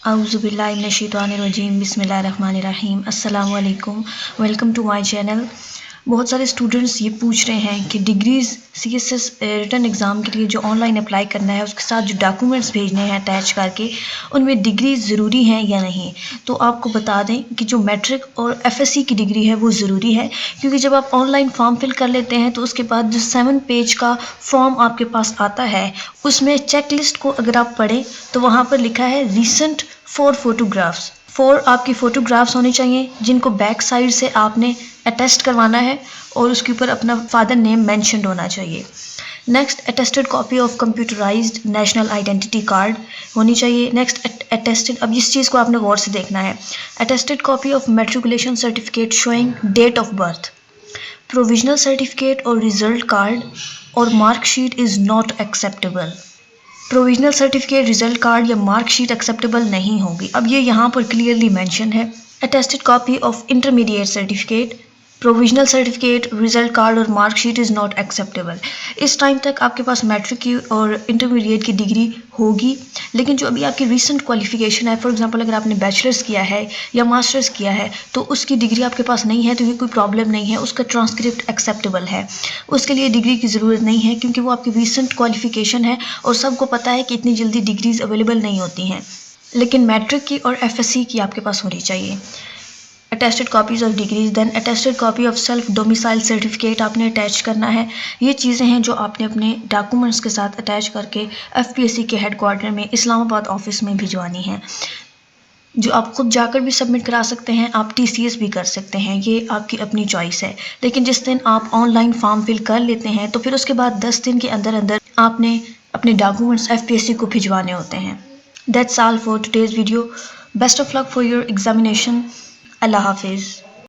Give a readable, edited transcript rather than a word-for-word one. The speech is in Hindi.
आउज़ुबिल्लाहिमिनश्शैतानिर्रजीम बिस्मिल्लाहिर्रहमानिर्रहीम अस्सलामु अलैकुम। Welcome to my channel. बहुत सारे स्टूडेंट्स ये पूछ रहे हैं कि डिग्रीज़ सीएसएस रिटन एग्ज़ाम के लिए जो ऑनलाइन अप्लाई करना है उसके साथ जो डॉक्यूमेंट्स भेजने हैं अटैच करके, उनमें डिग्री ज़रूरी हैं या नहीं। तो आपको बता दें कि जो मैट्रिक और एफएससी की डिग्री है वो ज़रूरी है, क्योंकि जब आप ऑनलाइन फॉर्म फिल कर लेते हैं तो उसके बाद जो 7 पेज का फॉर्म आपके पास आता है उसमें चेक लिस्ट को अगर आप पढ़ें तो वहाँ पर लिखा है रीसेंट 4 फोटोग्राफ्स। 4 आपकी फ़ोटोग्राफ्स होनी चाहिए जिनको बैक साइड से आपने अटेस्ट करवाना है और उसके ऊपर अपना फादर नेम मेंशन होना चाहिए। Next, attested copy of computerised national identity card होनी चाहिए। नेक्स्ट, अटेस्टेड, अब इस चीज़ को आपने गौर से देखना है, attested copy of matriculation certificate showing date of birth. Provisional certificate और रिजल्ट कार्ड और marksheet is not acceptable. Provisional certificate, result card या मार्कशीट एक्सेप्टेबल नहीं होगी। अब ये यहाँ पर क्लियरली मेंशन है। Attested copy of intermediate certificate, provisional certificate, result card और मार्कशीट इज़ नॉट एक्सेप्टेबल। इस टाइम तक आपके पास मैट्रिक की और इंटरमीडिएट की डिग्री होगी, लेकिन जो अभी आपकी रीसेंट क्वालिफिकेशन है, फॉर एग्जांपल अगर आपने बैचलर्स किया है या मास्टर्स किया है तो उसकी डिग्री आपके पास नहीं है तो ये कोई प्रॉब्लम नहीं है, उसका ट्रांसक्रिप्ट एक्सेप्टेबल है। उसके लिए डिग्री की ज़रूरत नहीं है क्योंकि वो आपकी रीसेंट क्वालिफिकेशन है और सबको पता है कि इतनी जल्दी डिग्रीज़ अवेलेबल नहीं होती हैं। लेकिन मैट्रिक की और एफएससी की आपके पास होनी चाहिए। Attested copies of degrees, then attested copy of self domicile certificate आपने अटैच करना है। ये चीज़ें हैं जो आपने अपने डॉक्यूमेंट्स के साथ अटैच करके एफपीएससी के हेडक्वार्टर में इस्लामाबाद ऑफिस में भिजवानी है, जो आप खुद जाकर भी सबमिट करा सकते हैं, आप टीसीएस भी कर सकते हैं, ये आपकी अपनी चॉइस है। लेकिन जिस दिन आप ऑनलाइन फॉर्म फिल कर लेते हैं तो फिर उसके बाद 10 दिन के अंदर अंदर आपने अपने डॉक्यूमेंट्स एफपीएससी को भिजवाने होते हैं। That's all for today's video. Best of luck for your examination. अल्लाह हाफिज़।